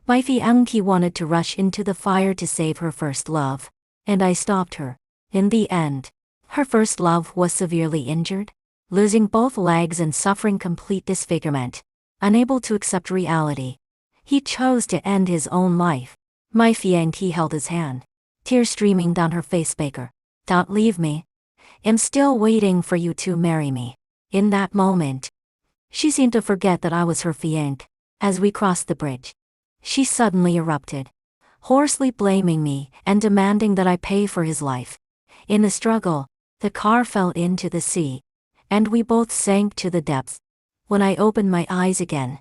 My fiancée wanted to rush into the fire to save her first love, and I stopped her. In the end, her first love was severely injured, losing both legs and suffering complete disfigurement. Unable to accept reality, he chose to end his own life. My fiancée held his hand, tears streaming down her face. Baker, don't leave me. I'm still waiting for you to marry me. In that moment, she seemed to forget that I was her fiancé. As we crossed the bridge, she suddenly erupted, hoarsely blaming me and demanding that I pay for his life. In the struggle, the car fell into the sea, and we both sank to the depths. When I opened my eyes again,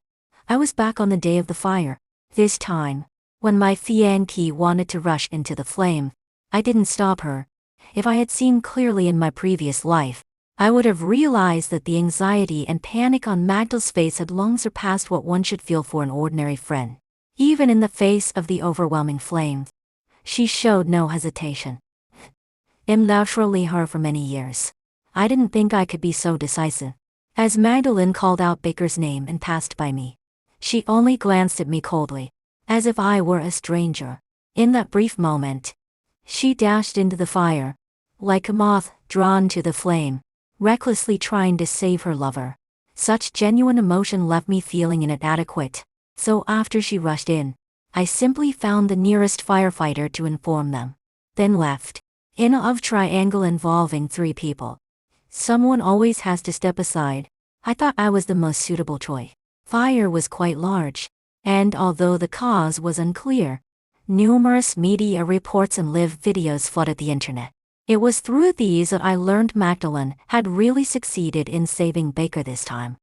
I was back on the day of the fire. This time, when my fiancée wanted to rush into the flame, I didn't stop her. If I had seen clearly in my previous life, I would have realized that the anxiety and panic on Magdal's face had long surpassed what one should feel for an ordinary friend. Even in the face of the overwhelming flames, she showed no hesitation. I'm naturally her for many years. I didn't think I could be so decisive. As Magdalene called out Baker's name and passed by me, she only glanced at me coldly, as if I were a stranger. In that brief moment, she dashed into the fire, like a moth drawn to the flame, recklessly trying to save her lover. Such genuine emotion left me feeling inadequate, so after she rushed in, I simply found the nearest firefighter to inform them, then left. In a love triangle involving 3 people, someone always has to step aside. I thought I was the most suitable choice. Fire was quite large, and although the cause was unclear, numerous media reports and live videos flooded the internet. It was through these that I learned Magdalene had really succeeded in saving Baker this time.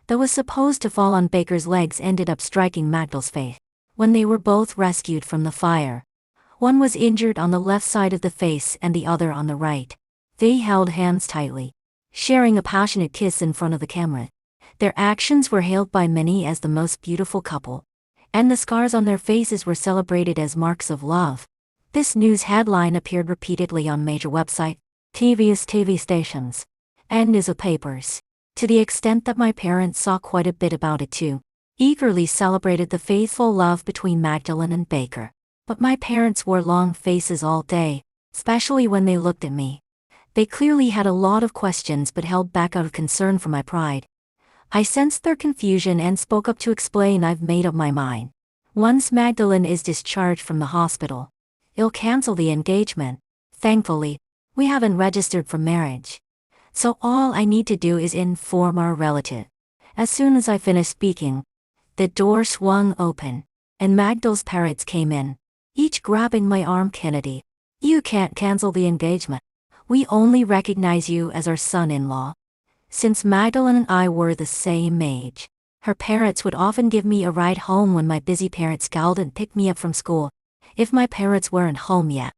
That was supposed to fall on Baker's legs ended up striking Magdal's face. When they were both rescued from the fire, one was injured on the left side of the face and the other on the right. They held hands tightly, sharing a passionate kiss in front of the camera. Their actions were hailed by many as the most beautiful couple, and the scars on their faces were celebrated as marks of love. This news headline appeared repeatedly on major websites, TV stations, and newspapers, to the extent that my parents saw quite a bit about it too. Eagerly celebrated the faithful love between Magdalene and Baker. But my parents wore long faces all day, especially when they looked at me. They clearly had a lot of questions but held back out of concern for my pride. I sensed their confusion and spoke up to explain I've made up my mind. Once Magdalene is discharged from the hospital, I'll cancel the engagement. Thankfully, we haven't registered for marriage, so all I need to do is inform our relative. As soon as I finished speaking, the door swung open, and Magdal's parents came in, each grabbing my arm. Kennedy, you can't cancel the engagement. We only recognize you as our son-in-law. Since Magdalene and I were the same age, her parents would often give me a ride home when my busy parents scowled and picked me up from school. If my parents weren't home yet,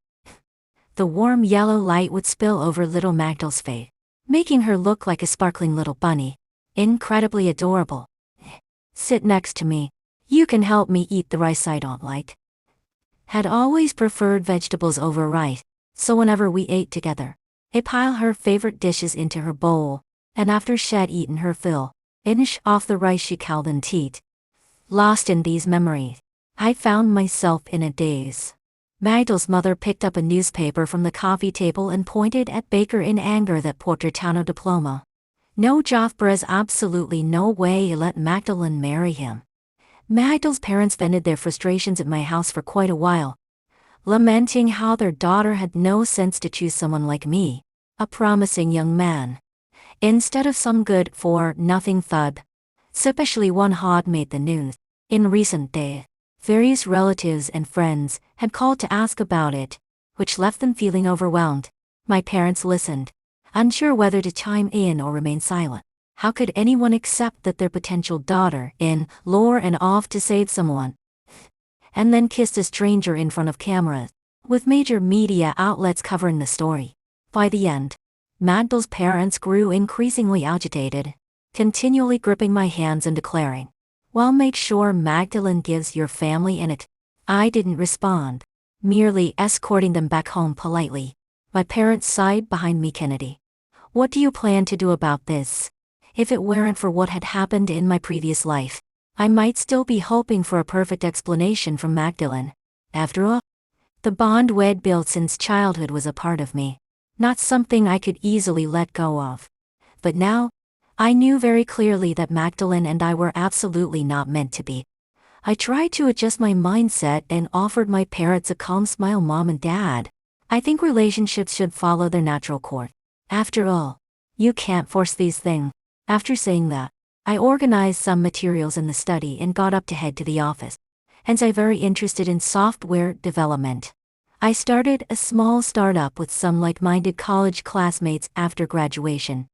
the warm yellow light would spill over little Magdal's face, making her look like a sparkling little bunny. Incredibly adorable. Sit next to me. You can help me eat the rice I don't like. Had always preferred vegetables over rice, so whenever we ate together, I pile her favorite dishes into her bowl, and after she'd eaten her fill, finish off the rice she called and teat. Lost in these memories, I found myself in a daze. Magdal's mother picked up a newspaper from the coffee table and pointed at Baker in anger. That Portertano diploma. No job, there's absolutely no way you let Magdalene marry him. Magdal's parents vented their frustrations at my house for quite a while, lamenting how their daughter had no sense to choose someone like me, a promising young man, instead of some good-for-nothing thud, especially one who had made the news. In recent days, various relatives and friends had called to ask about it, which left them feeling overwhelmed. My parents listened, unsure whether to chime in or remain silent. How could anyone accept that their potential daughter-in-law and off to save someone, and then kissed a stranger in front of cameras, with major media outlets covering the story? By the end, Magdal's parents grew increasingly agitated, continually gripping my hands and declaring, "Well, make sure Magdalene gives your family in it." I didn't respond, merely escorting them back home politely. My parents sighed behind me. Kennedy, what do you plan to do about this? If it weren't for what had happened in my previous life, I might still be hoping for a perfect explanation from Magdalene. After all, the bond we'd built since childhood was a part of me, not something I could easily let go of. But now, I knew very clearly that Magdalene and I were absolutely not meant to be. I tried to adjust my mindset and offered my parents a calm smile. Mom and Dad, I think relationships should follow their natural course. After all, you can't force these things. After saying that, I organized some materials in the study and got up to head to the office. Hence I'm very interested in software development. I started a small startup with some like-minded college classmates after graduation.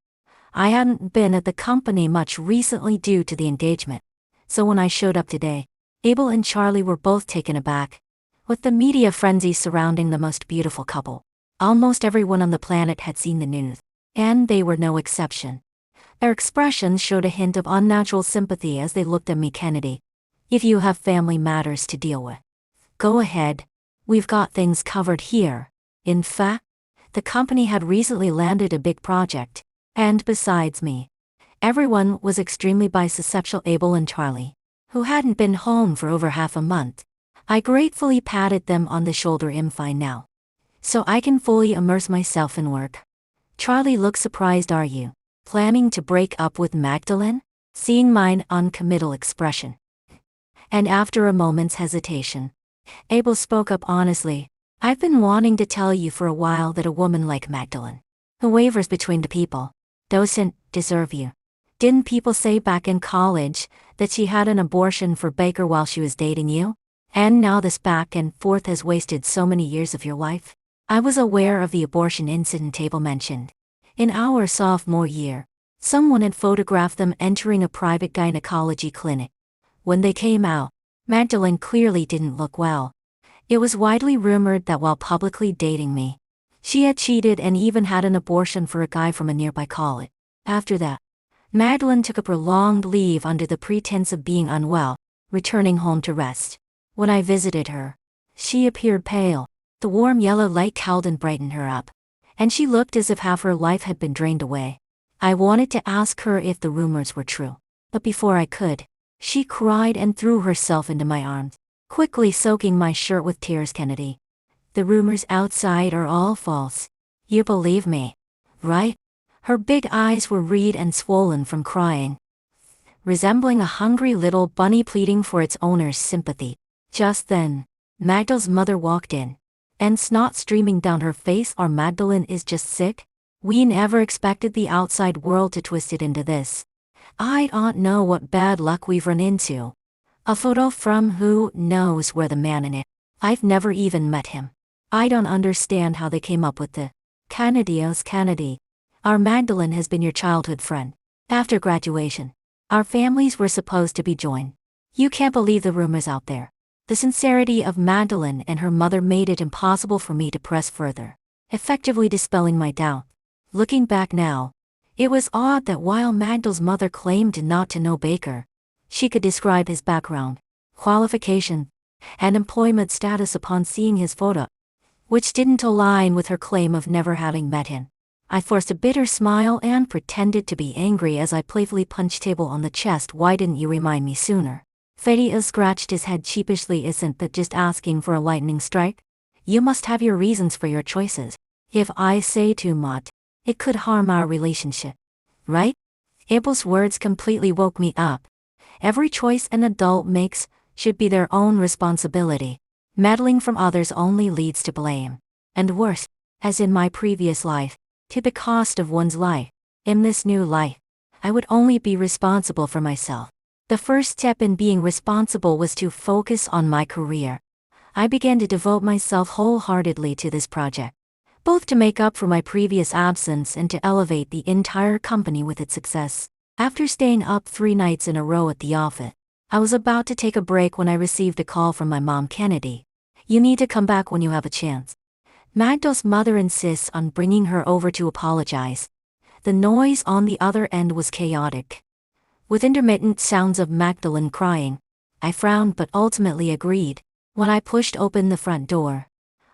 I hadn't been at the company much recently due to the engagement, so when I showed up today, Abel and Charlie were both taken aback. With the media frenzy surrounding the most beautiful couple, almost everyone on the planet had seen the news, and they were no exception. Their expressions showed a hint of unnatural sympathy as they looked at me. Kennedy, if you have family matters to deal with, go ahead. We've got things covered here. In fact, the company had recently landed a big project, and besides me, everyone was extremely bisexual. Abel and Charlie, who hadn't been home for over half a month, I gratefully patted them on the shoulder. I'm fine now, so I can fully immerse myself in work. Charlie looked surprised. Are you planning to break up with Magdalene? Seeing mine uncommittal expression, and after a moment's hesitation, Abel spoke up honestly. I've been wanting to tell you for a while that a woman like Magdalene, who wavers between the people, doesn't deserve you. Didn't people say back in college that she had an abortion for Baker while she was dating you? And now this back and forth has wasted so many years of your life? I was aware of the abortion incident Abel mentioned. In our sophomore year, someone had photographed them entering a private gynecology clinic. When they came out, Magdalene clearly didn't look well. It was widely rumored that while publicly dating me, she had cheated and even had an abortion for a guy from a nearby college. After that, Magdalene took a prolonged leave under the pretense of being unwell, returning home to rest. When I visited her, she appeared pale. The warm yellow light cowled and brightened her up, and she looked as if half her life had been drained away. I wanted to ask her if the rumors were true, but before I could, she cried and threw herself into my arms, quickly soaking my shirt with tears. Kennedy, the rumors outside are all false. You believe me, right? Her big eyes were red and swollen from crying, resembling a hungry little bunny pleading for its owner's sympathy. Just then, Magdal's mother walked in, and snot streaming down her face. Our Magdalene is just sick? We never expected the outside world to twist it into this. I don't know what bad luck we've run into. A photo from who knows where, the man in it. I've never even met him. I don't understand how they came up with it. Kennedy, our Magdalene has been your childhood friend. After graduation, our families were supposed to be joined. You can't believe the rumors out there. The sincerity of Magdalene and her mother made it impossible for me to press further, effectively dispelling my doubt. Looking back now, it was odd that while Magdal's mother claimed not to know Baker, she could describe his background, qualification, and employment status upon seeing his photo, which didn't align with her claim of never having met him. I forced a bitter smile and pretended to be angry as I playfully punched Abel on the chest. Why didn't you remind me sooner? Fede scratched his head sheepishly. Isn't that just asking for a lightning strike? You must have your reasons for your choices. If I say too much, it could harm our relationship, right? Abel's words completely woke me up. Every choice an adult makes should be their own responsibility. Meddling from others only leads to blame, and worse, as in my previous life, to the cost of one's life. In this new life, I would only be responsible for myself. The first step in being responsible was to focus on my career. I began to devote myself wholeheartedly to this project, both to make up for my previous absence and to elevate the entire company with its success. After staying up 3 nights in a row at the office, I was about to take a break when I received a call from my mom. Kennedy, you need to come back when you have a chance. Magdal's mother insists on bringing her over to apologize. The noise on the other end was chaotic, with intermittent sounds of Magdalene crying. I frowned but ultimately agreed. When I pushed open the front door,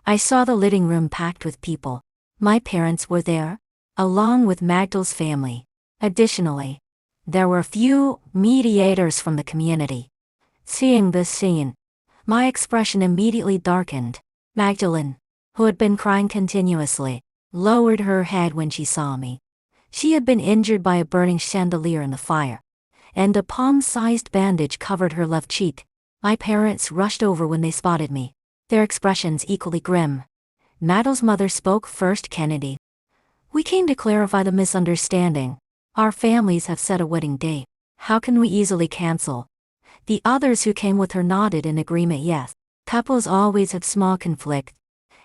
I saw the living room packed with people. My parents were there, along with Magdal's family. Additionally, There were few mediators from the community. Seeing this scene, my expression immediately darkened. Magdalene, who had been crying continuously, lowered her head when she saw me. She had been injured by a burning chandelier in the fire, and a palm-sized bandage covered her left cheek. My parents rushed over when they spotted me, their expressions equally grim. Madele's mother spoke first. Kennedy. We came to clarify the misunderstanding. Our families have set a wedding date. How can we easily cancel? The others who came with her nodded in agreement. Yes. Couples always have small conflict.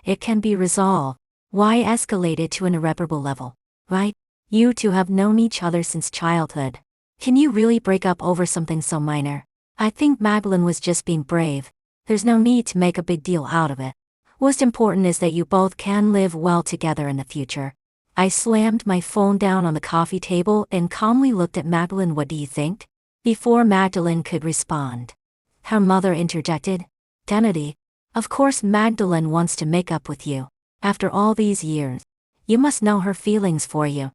It can be resolved. Why escalate it to an irreparable level, right? You two have known each other since childhood. Can you really break up over something so minor? I think Magdalene was just being brave. There's no need to make a big deal out of it. What's important is that you both can live well together in the future. I slammed my phone down on the coffee table and calmly looked at Magdalene. What do you think? Before Magdalene could respond, her mother interjected. Kennedy, of course Magdalene wants to make up with you. After all these years, you must know her feelings for you.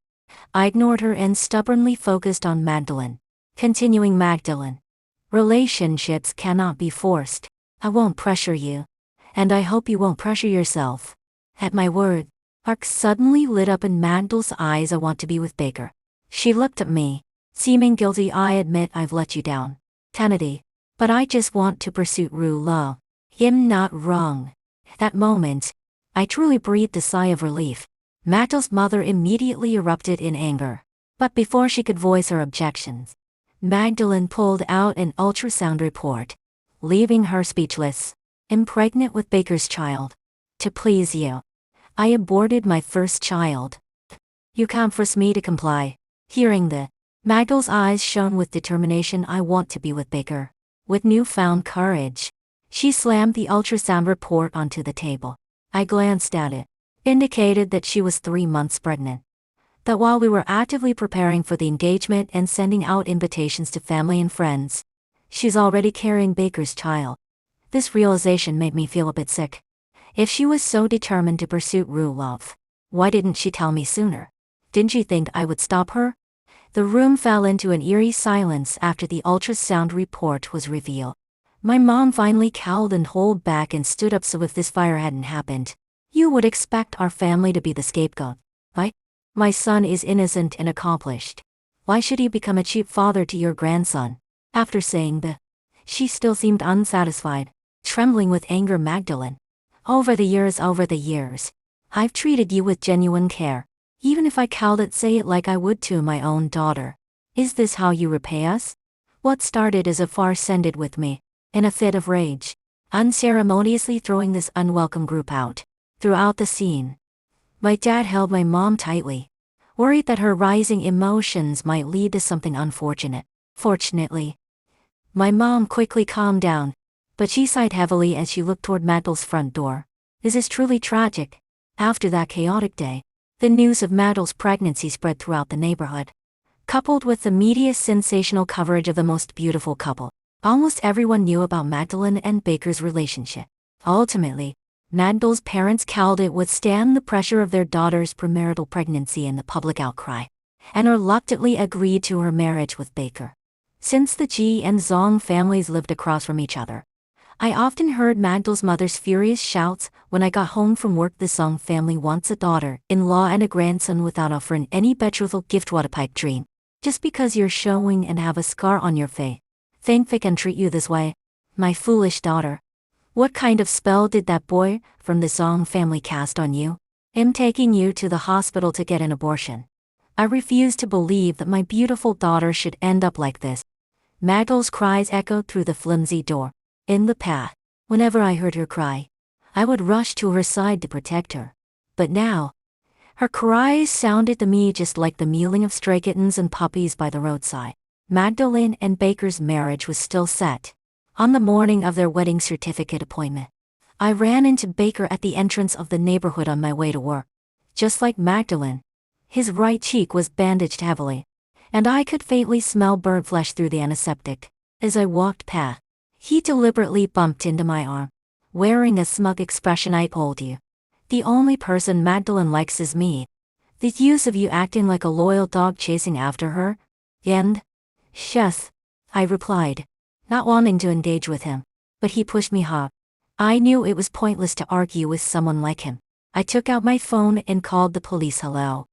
I ignored her and stubbornly focused on Magdalene. Continuing. Magdalene, relationships cannot be forced. I won't pressure you. And I hope you won't pressure yourself. At my word, arc suddenly lit up in Magdalene's eyes. I want to be with Baker. She looked at me, seeming guilty. I admit I've let you down, Kennedy, but I just want to pursue true love. I'm not wrong. At that moment, I truly breathed a sigh of relief. Magdalene's mother immediately erupted in anger. But before she could voice her objections, Magdalene pulled out an ultrasound report, leaving her speechless. I'm pregnant with Baker's child. To please you, I aborted my first child. You can't force me to comply. Hearing that, Magdalene's eyes shone with determination. I want to be with Baker. With newfound courage, she slammed the ultrasound report onto the table. I glanced at it. Indicated that she was 3 months pregnant. That while we were actively preparing for the engagement and sending out invitations to family and friends, she's already carrying Baker's child. This realization made me feel a bit sick. If she was so determined to pursue true love, why didn't she tell me sooner? Didn't she think I would stop her? The room fell into an eerie silence after the ultrasound report was revealed. My mom finally cowled and pulled back and stood up. So if this fire hadn't happened, you would expect our family to be the scapegoat, right? My son is innocent and accomplished. Why should he become a cheap father to your grandson? After saying that, she still seemed unsatisfied, trembling with anger. Magdalene, over the years, I've treated you with genuine care. Even if I cowed it, say it like I would to my own daughter. Is this how you repay us? What started as a farce ended with me, in a fit of rage, unceremoniously throwing this unwelcome group out. Throughout the scene, my dad held my mom tightly, worried that her rising emotions might lead to something unfortunate. Fortunately, my mom quickly calmed down, but she sighed heavily as she looked toward Magdalene's front door. This is truly tragic. After that chaotic day, the news of Magdalene's pregnancy spread throughout the neighborhood. Coupled with the media's sensational coverage of the most beautiful couple, almost everyone knew about Magdalene and Baker's relationship. Ultimately, Magdalene's parents cowed it withstand the pressure of their daughter's premarital pregnancy and the public outcry, and reluctantly agreed to her marriage with Baker. Since the Ji and Zong families lived across from each other, I often heard Magdalene's mother's furious shouts when I got home from work. The Zong family wants a daughter-in-law and a grandson without offering any betrothal gift. What a pipe dream. Just because you're showing and have a scar on your face, think they can treat you this way? My foolish daughter. What kind of spell did that boy from the Zong family cast on you? I'm taking you to the hospital to get an abortion. I refuse to believe that my beautiful daughter should end up like this. Magdalene's cries echoed through the flimsy door. In the past, whenever I heard her cry, I would rush to her side to protect her. But now, her cries sounded to me just like the mewling of stray kittens and puppies by the roadside. Magdalene and Baker's marriage was still set. On the morning of their wedding certificate appointment, I ran into Baker at the entrance of the neighborhood on my way to work. Just like Magdalene, his right cheek was bandaged heavily, and I could faintly smell burnt flesh through the antiseptic. As I walked past, he deliberately bumped into my arm, wearing a smug expression. I told you, the only person Magdalene likes is me. The use of you acting like a loyal dog chasing after her, and Yes, I replied, not wanting to engage with him. But he pushed me hard. I knew it was pointless to argue with someone like him. I took out my phone and called the police. Hello.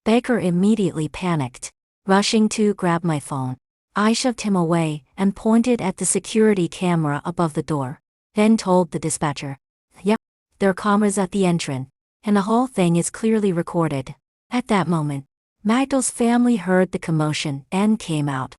Baker immediately panicked, rushing to grab my phone. I shoved him away and pointed at the security camera above the door, then told the dispatcher, "Yep, there are cameras at the entrance, and the whole thing is clearly recorded." At that moment, Magdal's family heard the commotion and came out.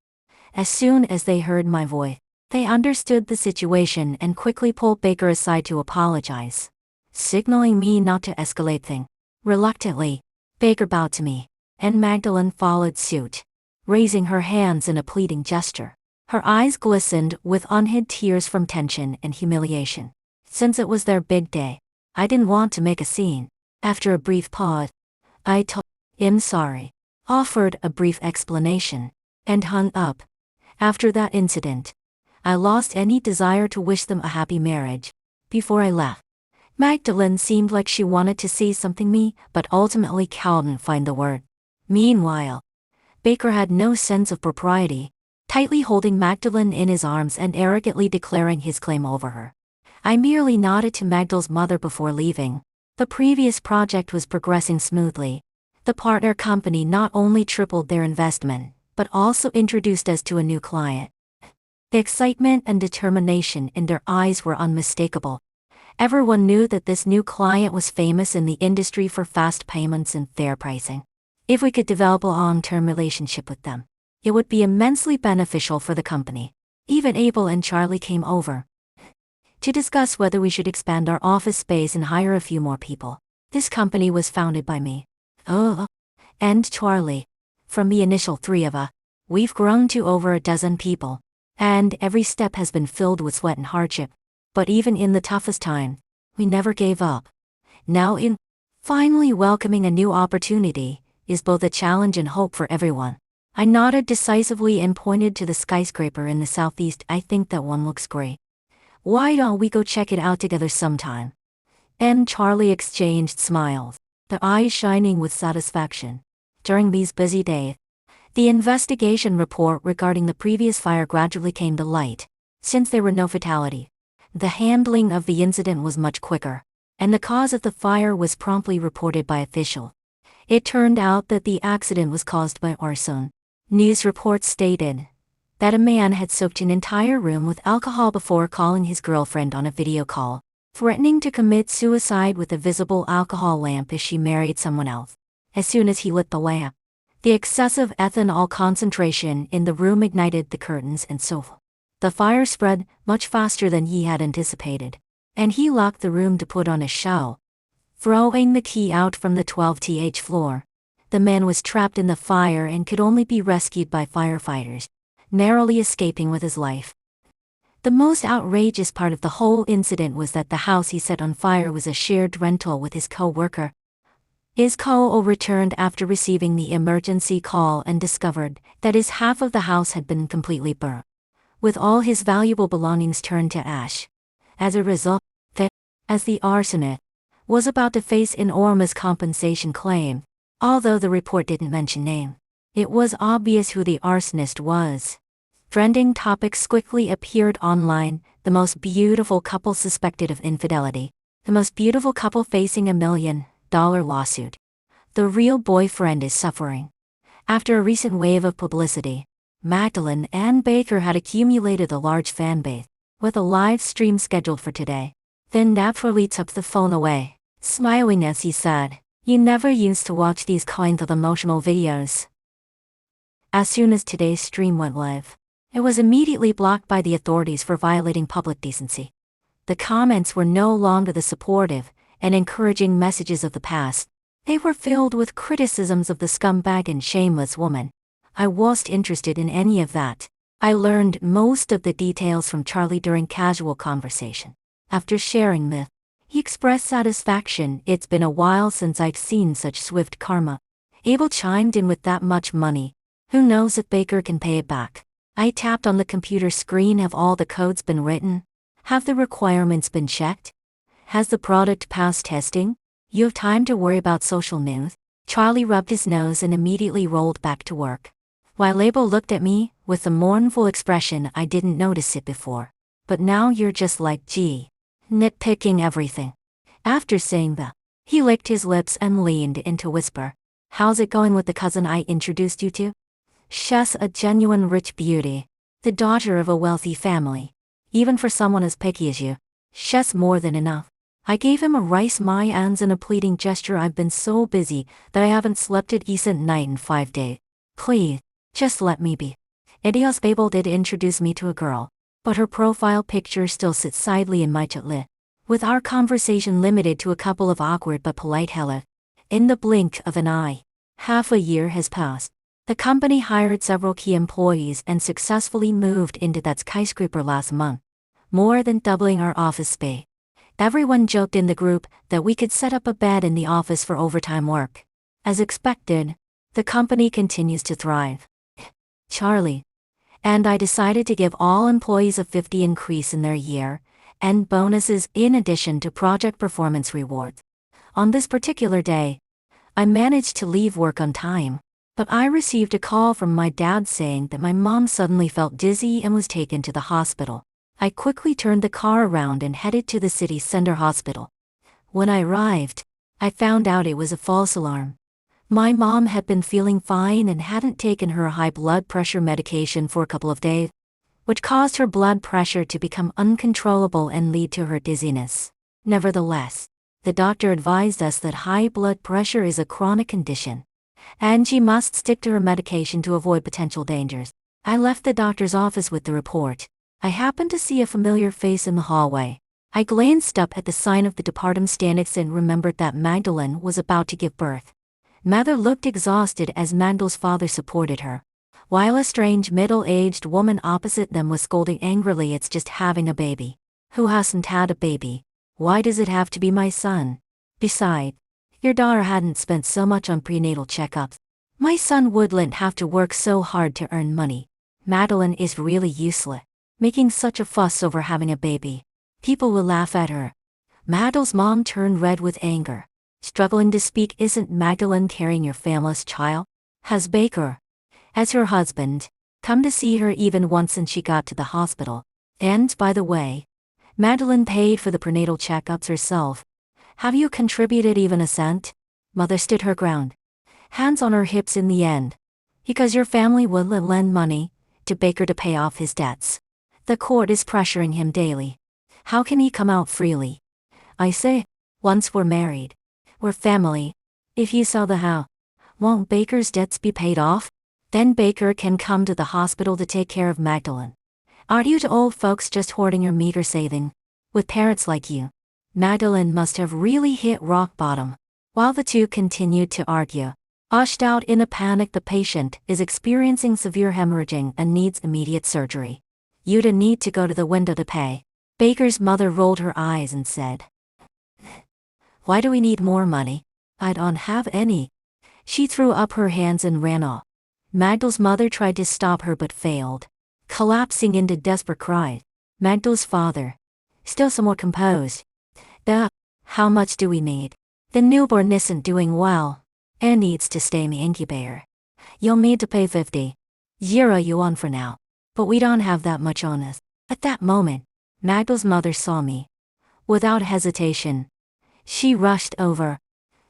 As soon as they heard my voice, they understood the situation and quickly pulled Baker aside to apologize, signaling me not to escalate things. Reluctantly, Baker bowed to me, and Magdalene followed suit, raising her hands in a pleading gesture. Her eyes glistened with unhid tears from tension and humiliation. Since it was their big day, I didn't want to make a scene. After a brief pause, I told him sorry, offered a brief explanation, and hung up. After that incident, I lost any desire to wish them a happy marriage. Before I left, Magdalene seemed like she wanted to say something to me, but ultimately couldn't find the word. Meanwhile, Baker had no sense of propriety, tightly holding Magdalene in his arms and arrogantly declaring his claim over her. I merely nodded to Magdale's mother before leaving. The previous project was progressing smoothly. The partner company not only tripled their investment, but also introduced us to a new client. The excitement and determination in their eyes were unmistakable. Everyone knew that this new client was famous in the industry for fast payments and fair pricing. If we could develop a long-term relationship with them, it would be immensely beneficial for the company. Even Abel and Charlie came over to discuss whether we should expand our office space and hire a few more people. This company was founded by me, and Charlie. From the initial 3 of us, we've grown to over a dozen people, and every step has been filled with sweat and hardship. But even in the toughest time, we never gave up. Now finally welcoming a new opportunity is both a challenge and hope for everyone. I nodded decisively and pointed to the skyscraper in the southeast. I think that one looks great. Why don't we go check it out together sometime? And Charlie exchanged smiles, their eyes shining with satisfaction. During these busy days, the investigation report regarding the previous fire gradually came to light. Since there were no fatalities, the handling of the incident was much quicker, and the cause of the fire was promptly reported by officials. It turned out that the accident was caused by arson. News reports stated that a man had soaked an entire room with alcohol before calling his girlfriend on a video call, threatening to commit suicide with a visible alcohol lamp if she married someone else. As soon as he lit the lamp, the excessive ethanol concentration in the room ignited the curtains and sofa. The fire spread much faster than he had anticipated, and he locked the room to put on a show, throwing the key out from the 12th floor. The man was trapped in the fire and could only be rescued by firefighters, narrowly escaping with his life. The most outrageous part of the whole incident was that the house he set on fire was a shared rental with his co-worker. His co-o returned after receiving the emergency call and discovered that his half of the house had been completely burned, with all his valuable belongings turned to ash. As a result, as the arsonist was about to face enormous compensation claim, although the report didn't mention name, it was obvious who the arsonist was. Trending topics quickly appeared online: the most beautiful couple suspected of infidelity, the most beautiful couple facing $1 million lawsuit, the real boyfriend is suffering. After a recent wave of publicity, Magdalene and Baker had accumulated a large fan base, with a live stream scheduled for today. Then naturally took the phone away, smiling as he said, "You never used to watch these kinds of emotional videos." As soon as today's stream went live, it was immediately blocked by the authorities for violating public decency. The comments were no longer the supportive and encouraging messages of the past. They were filled with criticisms of the scumbag and shameless woman. I wasn't interested in any of that. I learned most of the details from Charlie during casual conversation. After sharing this, he expressed satisfaction. "It's been a while since I've seen such swift karma." Abel chimed in with, "That much money, who knows if Baker can pay it back?" I tapped on the computer screen. "Have all the codes been written? Have the requirements been checked? Has the product passed testing? You have time to worry about social news." Charlie rubbed his nose and immediately rolled back to work. While Abel looked at me, with a mournful expression I didn't notice it before. But now you're just like G. Nitpicking everything. After saying that, he licked his lips and leaned in to whisper, "How's it going with the cousin I introduced you to? She's a genuine rich beauty. The daughter of a wealthy family. Even for someone as picky as you, she's more than enough." I gave him a raise my hands in a pleading gesture. "I've been so busy that I haven't slept a decent night in 5 days. Please, just let me be." Idios Babel did introduce me to a girl, but her profile picture still sits sidely in my chatlet. With our conversation limited to a couple of awkward but polite hello. In the blink of an eye, half a year has passed. The company hired several key employees and successfully moved into that skyscraper last month, more than doubling our office space. Everyone joked in the group that we could set up a bed in the office for overtime work. As expected, the company continues to thrive. Charlie and I decided to give all employees a 50% increase in their year-end bonuses in addition to project performance rewards. On this particular day, I managed to leave work on time, but I received a call from my dad saying that my mom suddenly felt dizzy and was taken to the hospital. I quickly turned the car around and headed to the city center hospital. When I arrived, I found out it was a false alarm. My mom had been feeling fine and hadn't taken her high blood pressure medication for a couple of days, which caused her blood pressure to become uncontrollable and lead to her dizziness. Nevertheless, the doctor advised us that high blood pressure is a chronic condition, and she must stick to her medication to avoid potential dangers. I left the doctor's office with the report. I happened to see a familiar face in the hallway. I glanced up at the sign of the department standings and remembered that Magdalene was about to give birth. Mother looked exhausted as Magdal's father supported her, while a strange middle-aged woman opposite them was scolding angrily. "It's just having a baby. Who hasn't had a baby? Why does it have to be my son? Besides, your daughter hadn't spent so much on prenatal checkups. My son wouldn't have to work so hard to earn money. Madeline is really useless, making such a fuss over having a baby. People will laugh at her." Magdal's mom turned red with anger, struggling to speak. "Isn't Magdalene carrying your family's child? Has Baker, as her husband, come to see her even once since she got to the hospital? And by the way, Magdalene paid for the prenatal checkups herself. Have you contributed even a cent?" Mother stood her ground, hands on her hips. "In the end, because your family will lend money to Baker to pay off his debts. The court is pressuring him daily. How can he come out freely? I say, once we're married, we're family. If you sell the house, won't Baker's debts be paid off? Then Baker can come to the hospital to take care of Magdalene. Aren't you two old folks just hoarding your meager saving? With parents like you, Magdalene must have really hit rock bottom." While the two continued to argue, ushed out in a panic, "The patient is experiencing severe hemorrhaging and needs immediate surgery. You'd need to go to the window to pay." Baker's mother rolled her eyes and said, "Why do we need more money? I don't have any." She threw up her hands and ran off. Magdal's mother tried to stop her but failed, collapsing into desperate cries. Magdal's father, still somewhat composed, "How much do we need? The newborn isn't doing well and needs to stay in the incubator. You'll need to pay 50 yuan for now, but we don't have that much on us." At that moment, Magdal's mother saw me. Without hesitation, she rushed over,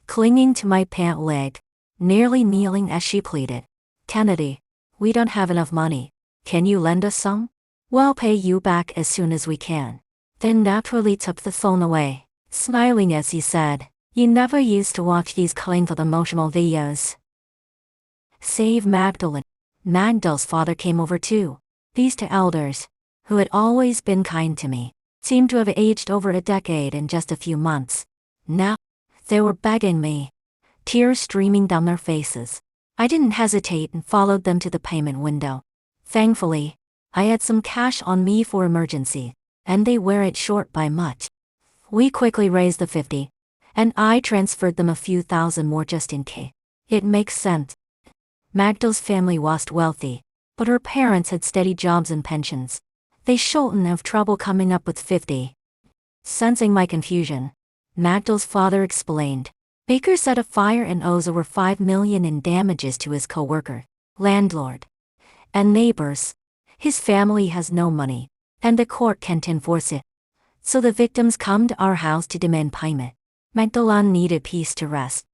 clinging to my pant leg, nearly kneeling as she pleaded, "Kennedy, we don't have enough money. Can you lend us some? We'll pay you back as soon as we can." Then naturally took the phone away, smiling as he said, "You never used to watch these kind of emotional videos. Save Magdalene." Magdal's father came over too. These two elders, who had always been kind to me, seemed to have aged over a decade in just a few months. Now, they were begging me, tears streaming down their faces. I didn't hesitate and followed them to the payment window. Thankfully, I had some cash on me for emergency, and they weren't short by much. We quickly raised the 50, and I transferred them a few thousand more just in case. It makes sense. Magdal's family was wealthy, but her parents had steady jobs and pensions. They shouldn't have trouble coming up with 50. Sensing my confusion, Magdal's father explained. Baker set a fire and owes over 5 million in damages to his co-worker, landlord. And neighbors. His family has no money, and the court can't enforce it. So the victims come to our house to demand payment. Magdalene needed peace to rest.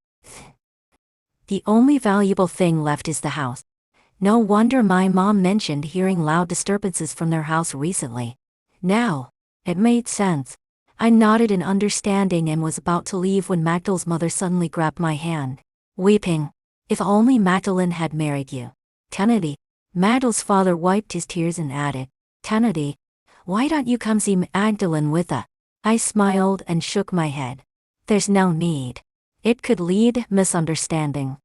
The only valuable thing left is the house. No wonder my mom mentioned hearing loud disturbances from their house recently. Now, it made sense. I nodded in understanding and was about to leave when Magdalene's mother suddenly grabbed my hand, weeping. If only Magdalene had married you. Kennedy. Magdalene's father wiped his tears and added, Kennedy, why don't you come see Magdalene with us? I smiled and shook my head. There's no need. It could lead misunderstanding.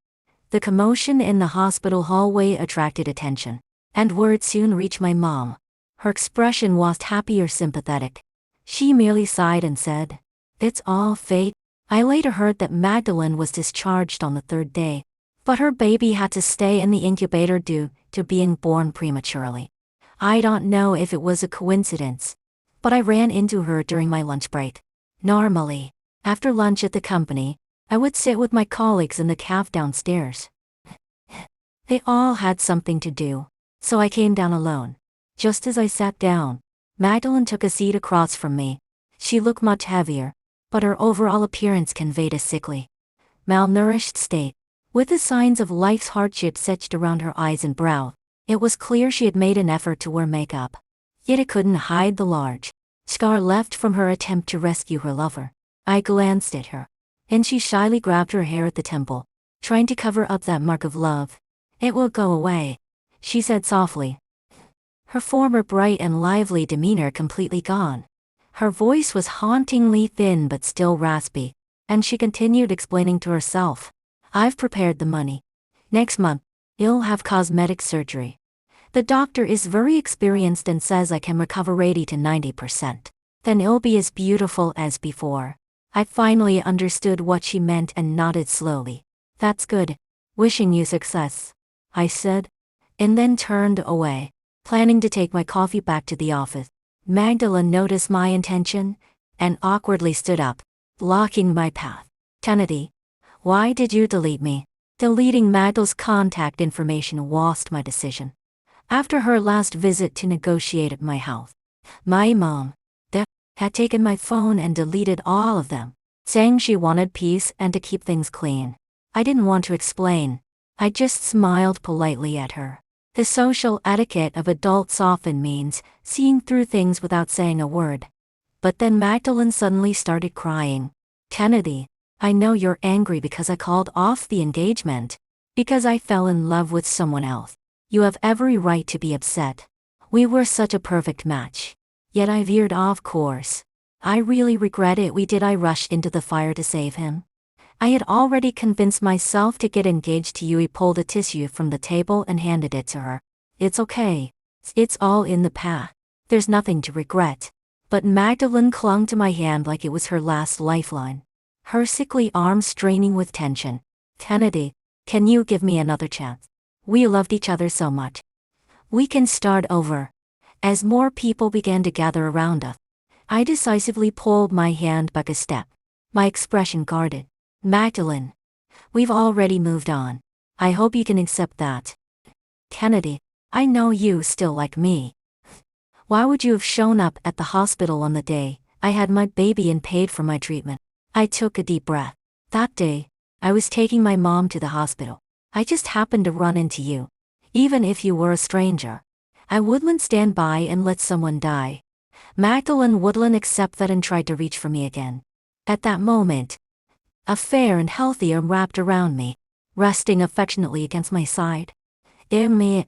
The commotion in the hospital hallway attracted attention, and word soon reached my mom. Her expression wasn't happy or sympathetic. She merely sighed and said, It's all fate. I later heard that Magdalene was discharged on the third day, but her baby had to stay in the incubator due to being born prematurely. I don't know if it was a coincidence, but I ran into her during my lunch break. Normally, after lunch at the company, I would sit with my colleagues in the cafe downstairs. They all had something to do, so I came down alone. Just as I sat down, Magdalene took a seat across from me. She looked much heavier, but her overall appearance conveyed a sickly, malnourished state. With the signs of life's hardships etched around her eyes and brow, it was clear she had made an effort to wear makeup. Yet it couldn't hide the large scar left from her attempt to rescue her lover. I glanced at her, and she shyly grabbed her hair at the temple, trying to cover up that mark of love. It will go away, she said softly. Her former bright and lively demeanor completely gone. Her voice was hauntingly thin but still raspy, and she continued explaining to herself, I've prepared the money. Next month, you'll have cosmetic surgery. The doctor is very experienced and says I can recover 80 to 90%. Then it'll be as beautiful as before. I finally understood what she meant and nodded slowly. That's good. Wishing you success, I said, and then turned away, planning to take my coffee back to the office. Magdalene noticed my intention and awkwardly stood up, blocking my path. Kennedy, why did you delete me? Deleting Magdalene's contact information wasn't my decision. After her last visit to negotiate at my house, my mom had taken my phone and deleted all of them, saying she wanted peace and to keep things clean. I didn't want to explain. I just smiled politely at her. The social etiquette of adults often means seeing through things without saying a word. But then Magdalene suddenly started crying. Kennedy, I know you're angry because I called off the engagement, because I fell in love with someone else. You have every right to be upset. We were such a perfect match. Yet I veered off course. I really regret it. I rushed into the fire to save him. I had already convinced myself to get engaged to you. He pulled a tissue from the table and handed it to her. It's okay. It's all in the past. There's nothing to regret. But Magdalene clung to my hand like it was her last lifeline, her sickly arms straining with tension. Kennedy, can you give me another chance? We loved each other so much. We can start over. As more people began to gather around us, I decisively pulled my hand back a step, my expression guarded. Magdalene, we've already moved on. I hope you can accept that. Kennedy, I know you still like me. Why would you have shown up at the hospital on the day I had my baby and paid for my treatment? I took a deep breath. That day, I was taking my mom to the hospital. I just happened to run into you. Even if you were a stranger, I wouldn't stand by and let someone die. Magdalene wouldn't accept that and tried to reach for me again. At that moment, a fair and healthy arm wrapped around me, resting affectionately against my side. Emmy,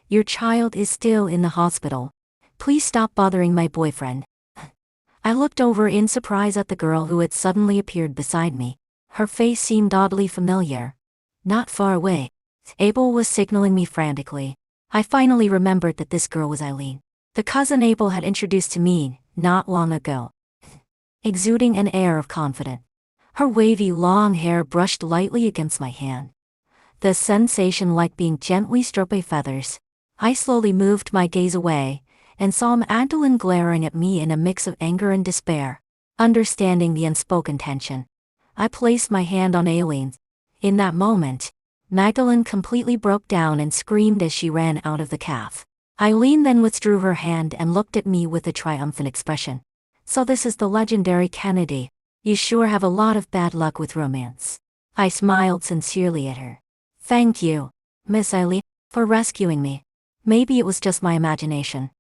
your child is still in the hospital. Please stop bothering my boyfriend. I looked over in surprise at the girl who had suddenly appeared beside me. Her face seemed oddly familiar. Not far away, Abel was signaling me frantically. I finally remembered that this girl was Eileen, the cousin Abel had introduced to me not long ago. Exuding an air of confidence, her wavy long hair brushed lightly against my hand. The sensation like being gently stroked by feathers. I slowly moved my gaze away and saw Magdalene glaring at me in a mix of anger and despair. Understanding the unspoken tension, I placed my hand on Eileen's. In that moment, Magdalene completely broke down and screamed as she ran out of the cafe. Eileen then withdrew her hand and looked at me with a triumphant expression. So this is the legendary Kennedy. You sure have a lot of bad luck with romance. I smiled sincerely at her. Thank you, Miss Eileen, for rescuing me. Maybe it was just my imagination.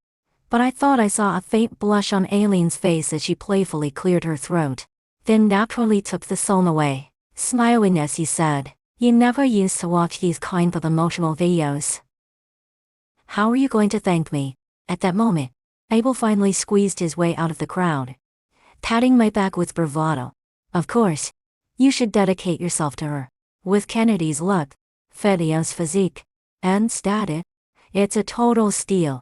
But I thought I saw a faint blush on Eileen's face as she playfully cleared her throat. Then naturally took the phone away, smiling as he said, "You never used to watch these kind of emotional videos. How are you going to thank me?" At that moment, Abel finally squeezed his way out of the crowd, patting my back with bravado. Of course, you should dedicate yourself to her. With Kennedy's look, Fedio's physique, and status, it's a total steal.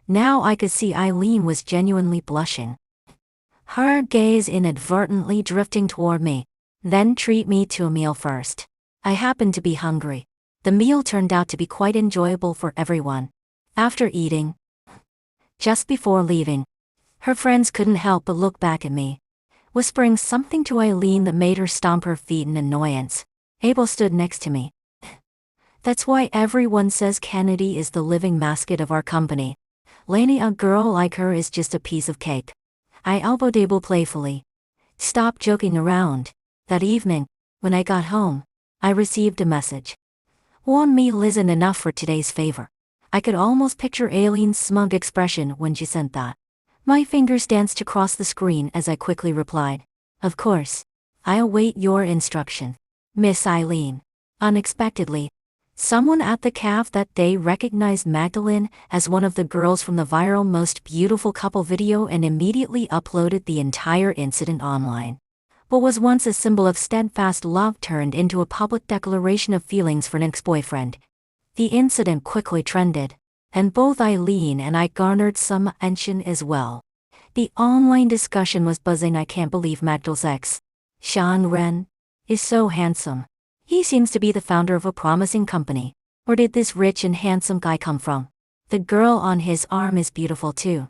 Now I could see Eileen was genuinely blushing. Her gaze inadvertently drifting toward me. Then treat me to a meal first. I happened to be hungry. The meal turned out to be quite enjoyable for everyone. After eating, just before leaving, her friends couldn't help but look back at me, whispering something to Eileen that made her stomp her feet in annoyance. Abel stood next to me. That's why everyone says Kennedy is the living mascot of our company. Lainey, a girl like her is just a piece of cake. I elbowed Abel playfully. Stop joking around. That evening, when I got home, I received a message. One meal isn't enough for today's favor. I could almost picture Eileen's smug expression when she sent that. My fingers danced across the screen as I quickly replied. Of course. I await your instruction, Miss Eileen. Unexpectedly, someone at the cafe that day recognized Magdalene as one of the girls from the viral Most Beautiful Couple video and immediately uploaded the entire incident online. What was once a symbol of steadfast love turned into a public declaration of feelings for an ex-boyfriend. The incident quickly trended, and both Eileen and I garnered some attention as well. The online discussion was buzzing. I can't believe Magdal's ex, Sean Ren, is so handsome. He seems to be the founder of a promising company. Where did this rich and handsome guy come from? The girl on his arm is beautiful too.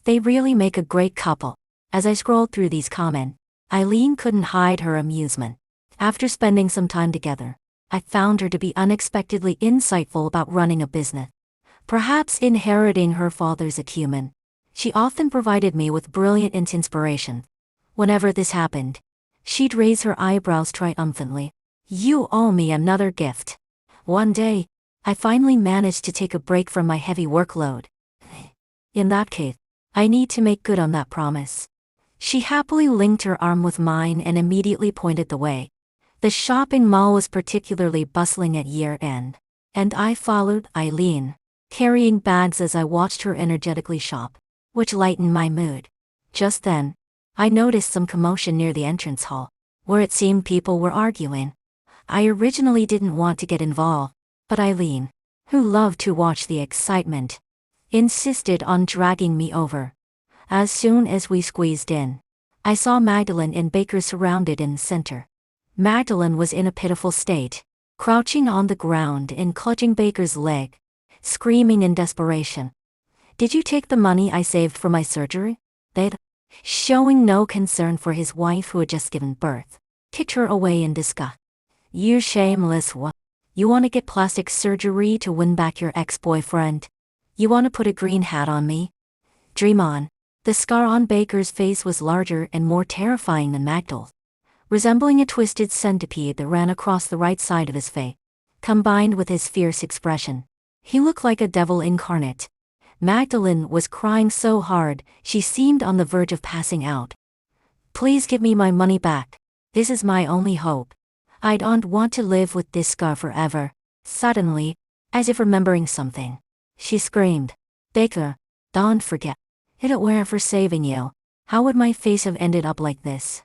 They really make a great couple. As I scrolled through these comments, Eileen couldn't hide her amusement. After spending some time together, I found her to be unexpectedly insightful about running a business. Perhaps inheriting her father's acumen, she often provided me with brilliant inspiration. Whenever this happened, she'd raise her eyebrows triumphantly. You owe me another gift. One day, I finally managed to take a break from my heavy workload. In that case, I need to make good on that promise. She happily linked her arm with mine and immediately pointed the way. The shopping mall was particularly bustling at year-end, and I followed Eileen, carrying bags as I watched her energetically shop, which lightened my mood. Just then, I noticed some commotion near the entrance hall, where it seemed people were arguing. I originally didn't want to get involved, but Eileen, who loved to watch the excitement, insisted on dragging me over. As soon as we squeezed in, I saw Magdalene and Baker surrounded in the center. Magdalene was in a pitiful state, crouching on the ground and clutching Baker's leg, screaming in desperation. Did you take the money I saved for my surgery? They'd, showing no concern for his wife who had just given birth, kicked her away in disgust. You shameless what? You want to get plastic surgery to win back your ex-boyfriend? You want to put a green hat on me? Dream on. The scar on Baker's face was larger and more terrifying than Magdale's, resembling a twisted centipede that ran across the right side of his face. Combined with his fierce expression, he looked like a devil incarnate. Magdalene was crying so hard, she seemed on the verge of passing out. Please give me my money back. This is my only hope. I don't want to live with this scar forever. Suddenly, as if remembering something, she screamed, Baker, don't forget. If it weren't for saving you, how would my face have ended up like this?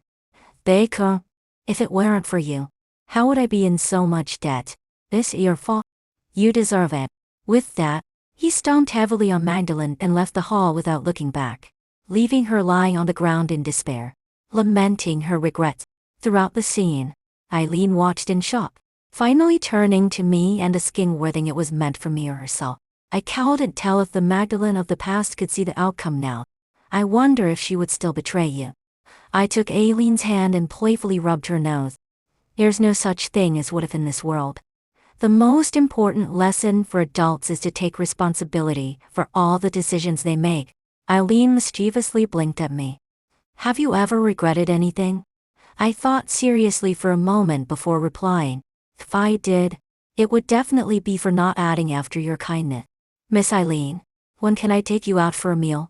Baker, if it weren't for you, how would I be in so much debt? This your fault. You deserve it. With that, he stomped heavily on Magdalene and left the hall without looking back, leaving her lying on the ground in despair, lamenting her regrets. Throughout the scene, Eileen watched in shock, finally turning to me and asking whether it was meant for me or herself. I couldn't tell if the Magdalene of the past could see the outcome now. I wonder if she would still betray you. I took Eileen's hand and playfully rubbed her nose. There's no such thing as what if in this world. The most important lesson for adults is to take responsibility for all the decisions they make. Eileen mischievously blinked at me. Have you ever regretted anything? I thought seriously for a moment before replying. If I did, it would definitely be for not adding after your kindness. Miss Eileen, when can I take you out for a meal?